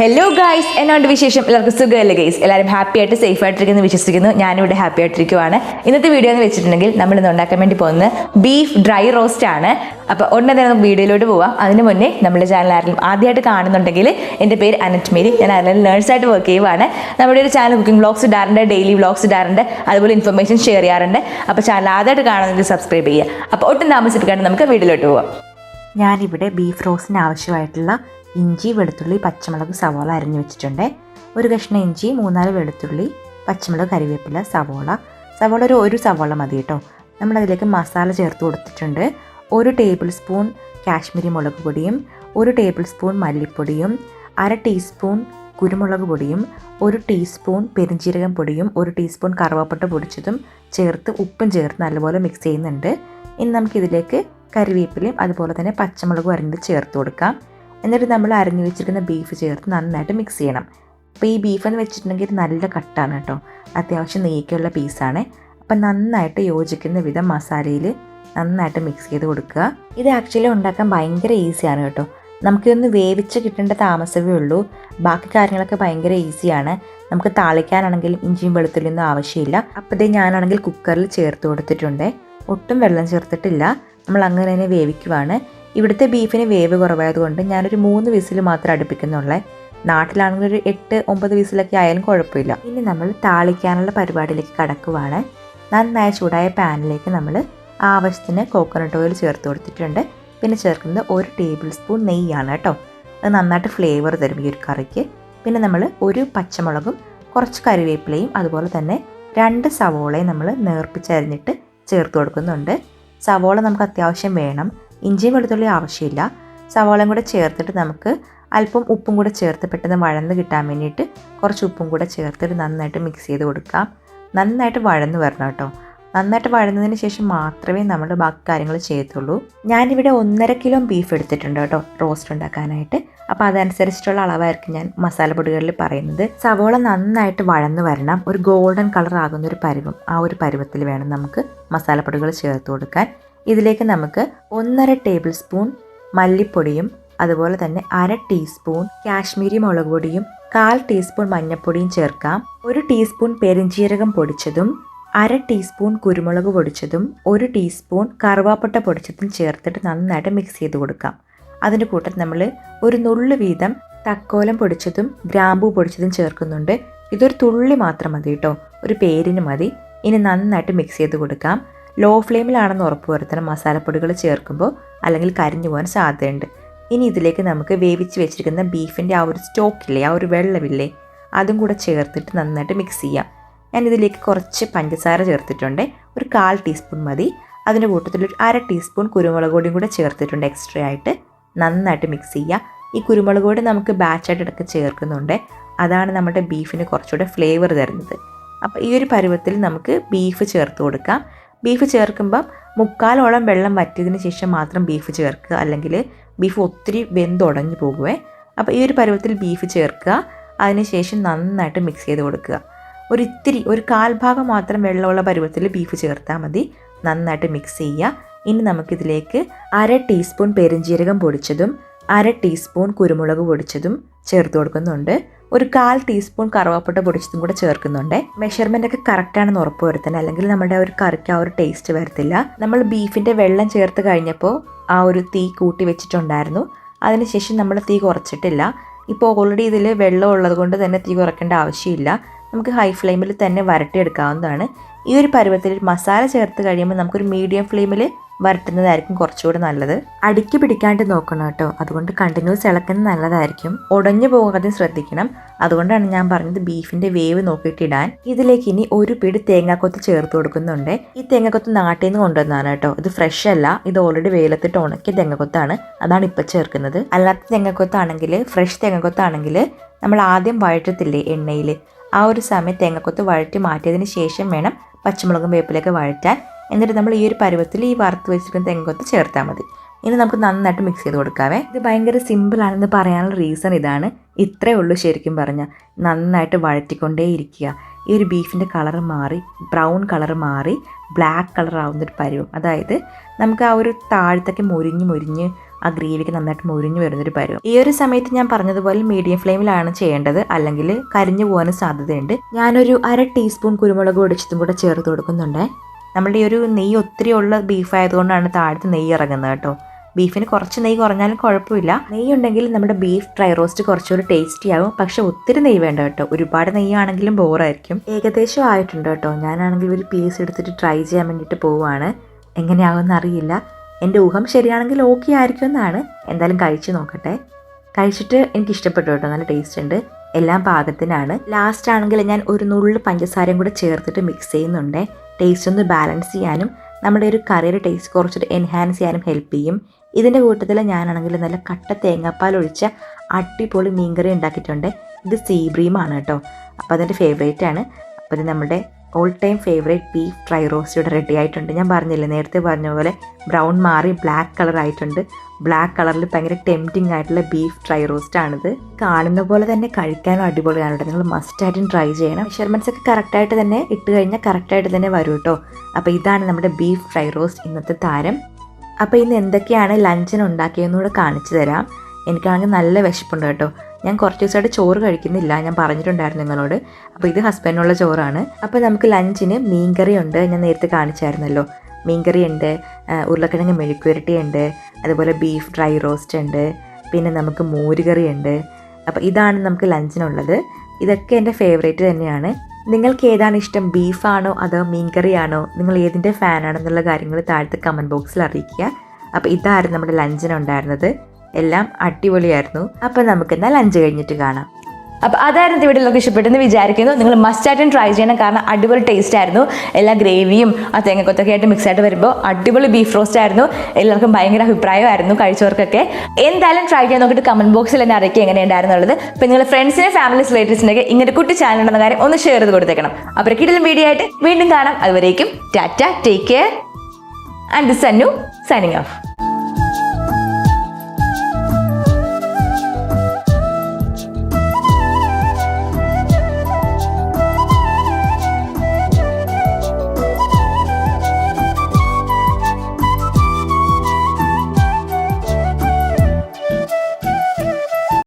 Hello guys, എന്നോട് വിശേഷം എല്ലാവർക്കും സുഖമല്ലേ ഗൈസ്? എല്ലാവരും ഹാപ്പി ആയിട്ട് സേഫ് ആയിട്ടിരിക്കുന്നു വിശ്വസിക്കുന്നു. ഞാനിവിടെ ഹാപ്പി ആയിട്ടിരിക്കുവാണ്. ഇന്നത്തെ വീഡിയോ എന്ന് വെച്ചിട്ടുണ്ടെങ്കിൽ നമ്മളിന്ന് ഉണ്ടാക്കാൻ വേണ്ടി പോകുന്നത് ബീഫ് ഡ്രൈ റോസ്റ്റ് ആണ്. അപ്പോൾ ഉടനെ തന്നെ നമുക്ക് വീഡിയോയിലോട്ട് പോവാം. അതിന് മുന്നേ നമ്മുടെ ചാനൽ ആരെങ്കിലും ആദ്യമായിട്ട് കാണുന്നുണ്ടെങ്കിൽ എൻ്റെ പേര് അനറ്റ് മേരി, ഞാൻ അയർലൻഡിൽ നേഴ്സായിട്ട് വർക്ക് ചെയ്യുവാണ്. നമ്മുടെ ഒരു ചാനൽ കുക്കിംഗ് വ്ളോഗ്സ് ഇടാറുണ്ട്, ഡെയിലി വ്ളോഗ്സ് ഇടാറുണ്ട്, അതുപോലെ ഇൻഫർമേഷൻ ഷെയർ ചെയ്യാറുണ്ട്. അപ്പോൾ ചാനൽ ആദ്യമായിട്ട് കാണുന്നെങ്കിൽ സബ്സ്ക്രൈബ് ചെയ്യുക. അപ്പോൾ ഒട്ടും താമസിപ്പിക്കാണ്ട് നമുക്ക് വീഡിയോയിലോട്ട് പോവാം. ഞാനിവിടെ ബീഫ് റോസ്റ്റിന് ആവശ്യമായിട്ടുള്ള ഇഞ്ചി, വെളുത്തുള്ളി, പച്ചമുളക്, സവോള അരിഞ്ഞു വെച്ചിട്ടുണ്ട്. ഒരു കഷ്ണം ഇഞ്ചി, 3-4 വെളുത്തുള്ളി, പച്ചമുളക്, കറിവേപ്പില, സവോള ഒരു സവോള മതി കേട്ടോ. നമ്മളതിലേക്ക് മസാല ചേർത്ത് കൊടുത്തിട്ടുണ്ട്. 1 ടേബിൾ സ്പൂൺ കാശ്മീരി മുളക് പൊടിയും 1 ടേബിൾ സ്പൂൺ മല്ലിപ്പൊടിയും 1/2 ടീസ്പൂൺ കുരുമുളക് പൊടിയും 1 ടീസ്പൂൺ പെരിഞ്ജീരകം പൊടിയും 1 ടീസ്പൂൺ കറുവാപ്പട്ട പൊടിച്ചതും ചേർത്ത് ഉപ്പും ചേർത്ത് നല്ലപോലെ മിക്സ് ചെയ്യുന്നുണ്ട്. ഇനി നമുക്കിതിലേക്ക് കറിവേപ്പിലയും അതുപോലെ തന്നെ പച്ചമുളകും അരിഞ്ഞത് ചേർത്ത് കൊടുക്കാം. എന്നിട്ട് നമ്മൾ അരിഞ്ഞു വെച്ചിരിക്കുന്ന ബീഫ് ചേർത്ത് നന്നായിട്ട് മിക്സ് ചെയ്യണം. അപ്പോൾ ഈ ബീഫ് എന്ന് വെച്ചിട്ടുണ്ടെങ്കിൽ നല്ല കട്ടാണ് കേട്ടോ, അത്യാവശ്യം നെയ്യൊക്കെയുള്ള പീസാണ്. അപ്പം നന്നായിട്ട് യോജിക്കുന്ന വിധം മസാലയിൽ നന്നായിട്ട് മിക്സ് ചെയ്ത് കൊടുക്കുക. ഇത് ആക്ച്വലി ഉണ്ടാക്കാൻ ഭയങ്കര ഈസിയാണ് കേട്ടോ. നമുക്കിതൊന്ന് വേവിച്ച് കിട്ടേണ്ട താമസമേ ഉള്ളൂ. ബാക്കി കാര്യങ്ങളൊക്കെ ഭയങ്കര ഈസിയാണ്. നമുക്ക് താളിക്കാനാണെങ്കിലും ഇഞ്ചിയും വെളുത്തുള്ളിയൊന്നും ആവശ്യമില്ല. അപ്പോൾ ഞാനാണെങ്കിൽ കുക്കറിൽ ചേർത്ത് കൊടുത്തിട്ടുണ്ട്. ഒട്ടും വെള്ളം ചേർത്തിട്ടില്ല. നമ്മൾ അങ്ങനെ തന്നെ വേവിക്കുവാണ്. ഇവിടുത്തെ ബീഫിന് വേവ് കുറവായതുകൊണ്ട് ഞാനൊരു 3 വിസിൽ മാത്രം അടുപ്പിക്കുന്നുള്ളേ. നാട്ടിലാണെങ്കിൽ ഒരു 8-9 വിസിലൊക്കെ ആയാലും കുഴപ്പമില്ല. ഇനി നമ്മൾ താളിക്കാനുള്ള പരിപാടിയിലേക്ക് കടക്കുവാണ്. നന്നായി ചൂടായ പാനിലേക്ക് നമ്മൾ ആവശ്യത്തിന് കോക്കനട്ട് ഓയിൽ ചേർത്ത് കൊടുത്തിട്ടുണ്ട്. പിന്നെ ചേർക്കുന്നത് 1 ടേബിൾ സ്പൂൺ നെയ്യാണ് കേട്ടോ. അത് നന്നായിട്ട് ഫ്ലേവർ തരും ഈ ഒരു കറിക്ക്. പിന്നെ നമ്മൾ 1 പച്ചമുളകും കുറച്ച് കറിവേപ്പിലയും അതുപോലെ തന്നെ 2 സവോളയും നമ്മൾ നേർപ്പിച്ചരിഞ്ഞിട്ട് ചേർത്ത് കൊടുക്കുന്നുണ്ട്. സവോള നമുക്ക് അത്യാവശ്യം വേണം, ഇഞ്ചിയും വെളുത്തുള്ളി ആവശ്യമില്ല. സവോളയും കൂടെ ചേർത്തിട്ട് നമുക്ക് അല്പം ഉപ്പും കൂടെ ചേർത്ത് പെട്ടെന്ന് വഴന്ന് കിട്ടാൻ വേണ്ടിയിട്ട് കുറച്ച് ഉപ്പും കൂടെ ചേർത്തിട്ട് നന്നായിട്ട് മിക്സ് ചെയ്ത് കൊടുക്കാം. നന്നായിട്ട് വഴന്ന് വരണം കേട്ടോ. നന്നായിട്ട് വഴന്നതിന് ശേഷം മാത്രമേ നമ്മൾ ബാക്കി കാര്യങ്ങൾ ചെയ്യത്തുള്ളൂ. ഞാനിവിടെ 1.5 കിലോ ബീഫ് എടുത്തിട്ടുണ്ട് കേട്ടോ റോസ്റ്റ് ഉണ്ടാക്കാനായിട്ട്. അപ്പോൾ അതനുസരിച്ചിട്ടുള്ള അളവായിരിക്കും ഞാൻ മസാലപ്പൊടികളിൽ പറയുന്നത്. സവോള നന്നായിട്ട് വഴന്ന് വരണം, ഒരു ഗോൾഡൻ കളർ ആകുന്ന ഒരു പരുവം, ആ ഒരു പരുവത്തിൽ വേണം നമുക്ക് മസാലപ്പൊടികൾ ചേർത്ത് കൊടുക്കാൻ. ഇതിലേക്ക് നമുക്ക് 1.5 ടേബിൾ സ്പൂൺ മല്ലിപ്പൊടിയും അതുപോലെ തന്നെ 1/2 ടീസ്പൂൺ കാശ്മീരി മുളക് പൊടിയും 1/4 ടീസ്പൂൺ മഞ്ഞൾപ്പൊടിയും ചേർക്കാം. 1 ടീസ്പൂൺ പെരിഞ്ജീരകം പൊടിച്ചതും 1/2 ടീസ്പൂൺ കുരുമുളക് പൊടിച്ചതും 1 ടീസ്പൂൺ കറുവാപ്പട്ട പൊടിച്ചതും ചേർത്തിട്ട് നന്നായിട്ട് മിക്സ് ചെയ്ത് കൊടുക്കാം. അതിൻ്റെ കൂട്ടത്തിൽ നമ്മൾ ഒരു നുള്ളു വീതം തക്കോലം പൊടിച്ചതും ഗ്രാമ്പൂ പൊടിച്ചതും ചേർക്കുന്നുണ്ട്. ഇതൊരു തുള്ളി മാത്രം മതി കേട്ടോ, ഒരു പേരിന് മതി. ഇനി നന്നായിട്ട് മിക്സ് ചെയ്ത് കൊടുക്കാം. ലോ ഫ്ലെയിമിലാണെന്ന് ഉറപ്പ് വരുത്തണം മസാലപ്പൊടികൾ ചേർക്കുമ്പോൾ, അല്ലെങ്കിൽ കരിഞ്ഞു പോകാൻ സാധ്യതയുണ്ട്. ഇനി ഇതിലേക്ക് നമുക്ക് വേവിച്ച് വെച്ചിരിക്കുന്ന ബീഫിൻ്റെ ആ ഒരു സ്റ്റോക്കില്ലേ, ആ ഒരു വെള്ളമില്ലേ, അതും കൂടെ ചേർത്തിട്ട് നന്നായിട്ട് മിക്സ് ചെയ്യാം. ഞാൻ ഇതിലേക്ക് കുറച്ച് പഞ്ചസാര ചേർത്തിട്ടുണ്ട്, ഒരു 1/4 ടീസ്പൂൺ മതി. അതിൻ്റെ കൂട്ടത്തിൽ ഒരു 1/2 ടീസ്പൂൺ കുരുമുളക് പൊടിയും കൂടെ ചേർത്തിട്ടുണ്ട് എക്സ്ട്രാ ആയിട്ട്. നന്നായിട്ട് മിക്സ് ചെയ്യുക. ഈ കുരുമുളക് പൊടി നമുക്ക് ബാച്ചായിട്ട് ഇടയ്ക്ക് ചേർക്കുന്നുണ്ട്, അതാണ് നമ്മുടെ ബീഫിന് കുറച്ചുകൂടെ ഫ്ലേവർ തരുന്നത്. അപ്പോൾ ഈ ഒരു പരുവത്തിൽ നമുക്ക് ബീഫ് ചേർത്ത് കൊടുക്കാം. ബീഫ് ചേർക്കുമ്പം 3/4 വെള്ളം വറ്റിയതിന് ശേഷം മാത്രം ബീഫ് ചേർക്കുക, അല്ലെങ്കിൽ ബീഫ് ഒത്തിരി വെന്തുടഞ്ഞു പോകുവേ. അപ്പോൾ ഈ ഒരു പരുവത്തിൽ ബീഫ് ചേർക്കുക. അതിനുശേഷം നന്നായിട്ട് മിക്സ് ചെയ്ത് കൊടുക്കുക. ഒരു 1/4 ഭാഗം മാത്രം വെള്ളമുള്ള പരുവത്തിൽ ബീഫ് ചേർത്താൽ മതി. നന്നായിട്ട് മിക്സ് ചെയ്യുക. ഇനി നമുക്കിതിലേക്ക് 1/2 ടീസ്പൂൺ പെരിഞ്ജീരകം പൊടിച്ചതും 1/2 ടീസ്പൂൺ കുരുമുളക് പൊടിച്ചതും ചേർത്ത് കൊടുക്കുന്നുണ്ട്. ഒരു 1/4 ടീസ്പൂൺ കറുവാപ്പട്ട പൊടിച്ചതും കൂടെ ചേർക്കുന്നുണ്ട്. മെഷർമെൻ്റ് ഒക്കെ കറക്റ്റാണെന്ന് ഉറപ്പ് വരുത്തണം, അല്ലെങ്കിൽ നമ്മുടെ ഒരു കറിക്ക് ആ ഒരു ടേസ്റ്റ് വരത്തില്ല. നമ്മൾ ബീഫിൻ്റെ വെള്ളം ചേർത്ത് കഴിഞ്ഞപ്പോൾ ആ ഒരു തീ കൂട്ടി വെച്ചിട്ടുണ്ടായിരുന്നു. അതിനുശേഷം നമ്മൾ തീ കുറച്ചിട്ടില്ല. ഇപ്പോൾ ഓൾറെഡി ഇതിൽ വെള്ളം ഉള്ളത് കൊണ്ട് തന്നെ തീ കുറയ്ക്കേണ്ട ആവശ്യമില്ല. നമുക്ക് ഹൈ ഫ്ലെയിമിൽ തന്നെ വരട്ടിയെടുക്കാവുന്നതാണ്. ഈ ഒരു പരുവത്തിൽ മസാല ചേർത്ത് കഴിയുമ്പോൾ നമുക്കൊരു മീഡിയം ഫ്ലെയിമിൽ വരട്ടുന്നതായിരിക്കും കുറച്ചുകൂടി നല്ലത്. അടിക്ക് പിടിക്കാണ്ട് നോക്കണം കേട്ടോ, അതുകൊണ്ട് കണ്ടിന്യൂസ് ഇളക്കുന്നത് നല്ലതായിരിക്കും. ഉടഞ്ഞു പോകാതെ ശ്രദ്ധിക്കണം. അതുകൊണ്ടാണ് ഞാൻ പറഞ്ഞത് ബീഫിൻ്റെ വേവ് നോക്കിയിട്ടിടാൻ. ഇതിലേക്ക് ഇനി ഒരു പിടി തേങ്ങാക്കൊത്ത് ചേർത്ത് കൊടുക്കുന്നുണ്ട്. ഈ തേങ്ങാക്കൊത്ത് നാട്ടിൽ നിന്ന് കൊണ്ടുവന്നതാണ് കേട്ടോ, ഇത് ഫ്രഷ് അല്ല, ഇത് ഓൾറെഡി വെയിലത്തിട്ട് ഉണക്കിയ തേങ്ങാക്കൊത്താണ്, അതാണ് ഇപ്പം ചേർക്കുന്നത്. അല്ലാത്ത തേങ്ങാക്കൊത്താണെങ്കിൽ, ഫ്രഷ് തേങ്ങാക്കൊത്താണെങ്കിൽ നമ്മൾ ആദ്യം വഴറ്റത്തില്ലേ എണ്ണയിൽ, ആ ഒരു സമയം തേങ്ങാക്കൊത്ത് വഴറ്റി മാറ്റിയതിന് ശേഷം വേണം പച്ചമുളകും വേപ്പിലൊക്കെ വഴറ്റാൻ. എന്നിട്ട് നമ്മൾ ഈ ഒരു പരുവത്തിൽ ഈ വറുത്ത് വെച്ചിരിക്കുന്ന തേങ്ങക്കൊത്ത് ചേർത്താൽ മതി. ഇനി നമുക്ക് നന്നായിട്ട് മിക്സ് ചെയ്ത് കൊടുക്കാവേ. ഇത് ഭയങ്കര സിമ്പിളാണെന്ന് പറയാനുള്ള റീസൺ ഇതാണ്. ഇത്രയേ ഉള്ളൂ ശരിക്കും പറഞ്ഞാൽ. നന്നായിട്ട് വഴറ്റിക്കൊണ്ടേ ഇരിക്കുക. ഈ ഒരു ബീഫിൻ്റെ കളർ മാറി ബ്രൗൺ കളർ മാറി ബ്ലാക്ക് കളർ ആവുന്നൊരു പരുവം, അതായത് നമുക്ക് ആ ഒരു താഴത്തൊക്കെ മുരിഞ്ഞ് ആ ഗ്രേവിക്ക് നന്നായിട്ട് മുരിഞ്ഞു വരുന്നൊരു പരുവം. ഈ ഒരു സമയത്ത് ഞാൻ പറഞ്ഞതുപോലെ മീഡിയം ഫ്ലെയിമിലാണ് ചെയ്യേണ്ടത്, അല്ലെങ്കിൽ കരിഞ്ഞു പോകാനും സാധ്യതയുണ്ട്. ഞാനൊരു 1/2 ടീസ്പൂൺ കുരുമുളക് പൊടിച്ചതും കൂടെ ചേർത്ത് കൊടുക്കുന്നുണ്ട്. നമ്മുടെ ഈ ഒരു നെയ്യ് ഒത്തിരി ഉള്ള ബീഫ് ആയതുകൊണ്ടാണ് താഴത്ത് നെയ്യ് ഇറങ്ങുന്നത് കേട്ടോ. ബീഫിന് കുറച്ച് നെയ്യ് കുറഞ്ഞാലും കുഴപ്പമില്ല. നെയ്യ് ഉണ്ടെങ്കിൽ നമ്മുടെ ബീഫ് ഡ്രൈ റോസ്റ്റ് കുറച്ചുകൂടി ടേസ്റ്റി ആകും. പക്ഷെ ഒത്തിരി നെയ്യ് വേണ്ട കേട്ടോ, ഒരുപാട് നെയ്യാണെങ്കിലും ബോറായിരിക്കും. ഏകദേശം ആയിട്ടുണ്ട് കേട്ടോ. ഞാനാണെങ്കിൽ ഒരു പീസ് എടുത്തിട്ട് ട്രൈ ചെയ്യാൻ വേണ്ടിയിട്ട് പോവുകയാണ്. എങ്ങനെയാകുമെന്ന് അറിയില്ല. എൻ്റെ ഊഹം ശരിയാണെങ്കിൽ ഓക്കെ ആയിരിക്കും എന്നാണ്. എന്തായാലും കഴിച്ച് നോക്കട്ടെ. കഴിച്ചിട്ട് എനിക്ക് ഇഷ്ടപ്പെട്ടു കേട്ടോ, നല്ല ടേസ്റ്റ് ഉണ്ട്, എല്ലാം പാകത്തിനാണ്. ലാസ്റ്റ് ആണെങ്കിൽ ഞാൻ ഒരു നുള്ളു പഞ്ചസാരയും കൂടെ ചേർത്തിട്ട് മിക്സ് ചെയ്യുന്നുണ്ട്. ടേസ്റ്റ് ഒന്ന് ബാലൻസ് ചെയ്യാനും നമ്മുടെ ഒരു കറിയുടെ ടേസ്റ്റ് കുറച്ചിട്ട് എൻഹാൻസ് ചെയ്യാനും ഹെൽപ്പ് ചെയ്യും. ഇതിൻ്റെ കൂട്ടത്തിൽ ഞാനാണെങ്കിൽ നല്ല കട്ട തേങ്ങാപ്പാൽ ഒഴിച്ച അടിപൊളി മീൻകറി ഉണ്ടാക്കിയിട്ടുണ്ട്. ഇത് സീ ബ്രീമാണ് കേട്ടോ. അപ്പോൾ അതെൻ്റെ ഫേവറേറ്റ് ആണ്. അപ്പോൾ ഇത് നമ്മുടെ all time favourite beef dry roast ഇവിടെ റെഡി ആയിട്ടുണ്ട്. ഞാൻ പറഞ്ഞില്ലേ, നേരത്തെ പറഞ്ഞ പോലെ ബ്രൗൺ മാറി ബ്ലാക്ക് കളർ ആയിട്ടുണ്ട്. ബ്ലാക്ക് കളറിൽ ഭയങ്കര ടെംപ്റ്റിംഗ് ആയിട്ടുള്ള ബീഫ് ഡ്രൈ റോസ്റ്റ് ആണിത്. കാണുന്ന പോലെ തന്നെ കഴിക്കാനും അടിപൊളിയാണ് കേട്ടോ. നിങ്ങൾ മസ്റ്റായിട്ടും ട്രൈ ചെയ്യണം. മെഷർമെൻറ്റ്സ് ഒക്കെ കറക്റ്റായിട്ട് തന്നെ ഇട്ട് കഴിഞ്ഞാൽ കറക്റ്റായിട്ട് തന്നെ വരും കേട്ടോ. അപ്പോൾ ഇതാണ് നമ്മുടെ ബീഫ് ഡ്രൈ റോസ്റ്റ് ഇന്നത്തെ താരം. അപ്പോൾ ഇന്ന് എന്തൊക്കെയാണ് ലഞ്ചിന് ഉണ്ടാക്കിയതെന്നൂടെ കാണിച്ചു തരാം. എനിക്കാണെങ്കിൽ നല്ല വിശപ്പുണ്ട് കേട്ടോ. ഞാൻ കുറച്ച് ദിവസമായിട്ട് ചോറ് കഴിക്കുന്നില്ല, ഞാൻ പറഞ്ഞിട്ടുണ്ടായിരുന്നു നിങ്ങളോട്. അപ്പോൾ ഇത് ഹസ്ബൻഡിനുള്ള ചോറാണ്. അപ്പോൾ നമുക്ക് ലഞ്ചിന് മീൻകറി ഉണ്ട്, ഞാൻ നേരത്തെ കാണിച്ചായിരുന്നല്ലോ. മീൻകറി ഉണ്ട്, ഉരുളക്കിഴങ്ങ് മെഴുക്കുവരട്ടി ഉണ്ട്, അതുപോലെ ബീഫ് ഡ്രൈ റോസ്റ്റ് ഉണ്ട്, പിന്നെ നമുക്ക് മോരുകറി ഉണ്ട്. അപ്പോൾ ഇതാണ് നമുക്ക് ലഞ്ചിനുള്ളത്. ഇതൊക്കെ എൻ്റെ ഫേവറേറ്റ് തന്നെയാണ്. നിങ്ങൾക്ക് ഏതാണ് ഇഷ്ടം, ബീഫാണോ അതോ മീൻകറിയാണോ, നിങ്ങൾ ഏതിൻ്റെ ഫാനാണെന്നുള്ള കാര്യങ്ങൾ താഴത്തെ കമൻറ്റ് ബോക്സിൽ അറിയിക്കുക. അപ്പോൾ ഇതായിരുന്നു നമ്മുടെ ലഞ്ചിനുണ്ടായിരുന്നത്. എല്ലാം അടിപൊളിയായിരുന്നു. അപ്പോൾ നമുക്കെന്നാൽ ലഞ്ച് കഴിഞ്ഞിട്ട് കാണാം. അപ്പോൾ അതായിരുന്നു ഇവിടെ എല്ലാവർക്കും ഇഷ്ടപ്പെട്ടെന്ന് വിചാരിക്കുന്നു. നിങ്ങൾ മസ്റ്റായിട്ടും ട്രൈ ചെയ്യണം, കാരണം അടിപൊളി ടേസ്റ്റ് ആയിരുന്നു. എല്ലാ ഗ്രേവിയും ആ തേങ്ങക്കൊത്തൊക്കെ ആയിട്ട് മിക്സ് ആയിട്ട് വരുമ്പോൾ അടിപൊളി ബീഫ് റോസ്റ്റ് ആയിരുന്നു. എല്ലാവർക്കും ഭയങ്കര അഭിപ്രായമായിരുന്നു കഴിച്ചവർക്കൊക്കെ. എന്തായാലും ട്രൈ ചെയ്യാൻ നോക്കിയിട്ട് കമൻറ്റ് ബോക്സിൽ തന്നെ അറിയിക്കുക എങ്ങനെയുണ്ടായിരുന്നുള്ളത്. അപ്പോൾ നിങ്ങൾ ഫ്രണ്ട്സിനെ ഫാമിലീസ് റിലേറ്റീവ്സിനൊക്കെ ഇങ്ങനെ കുട്ടി ചാനൽ ഉണ്ടെന്ന കാര്യം ഒന്ന് ഷെയർ ചെയ്ത് കൊടുത്തേക്കണം. അപ്പോൾ കിടിലൻ വീഡിയോ ആയിട്ട് വീണ്ടും കാണാം. അതുവരേക്കും Tata, take care, and this അന്നു സൈനിങ് ഓഫ്.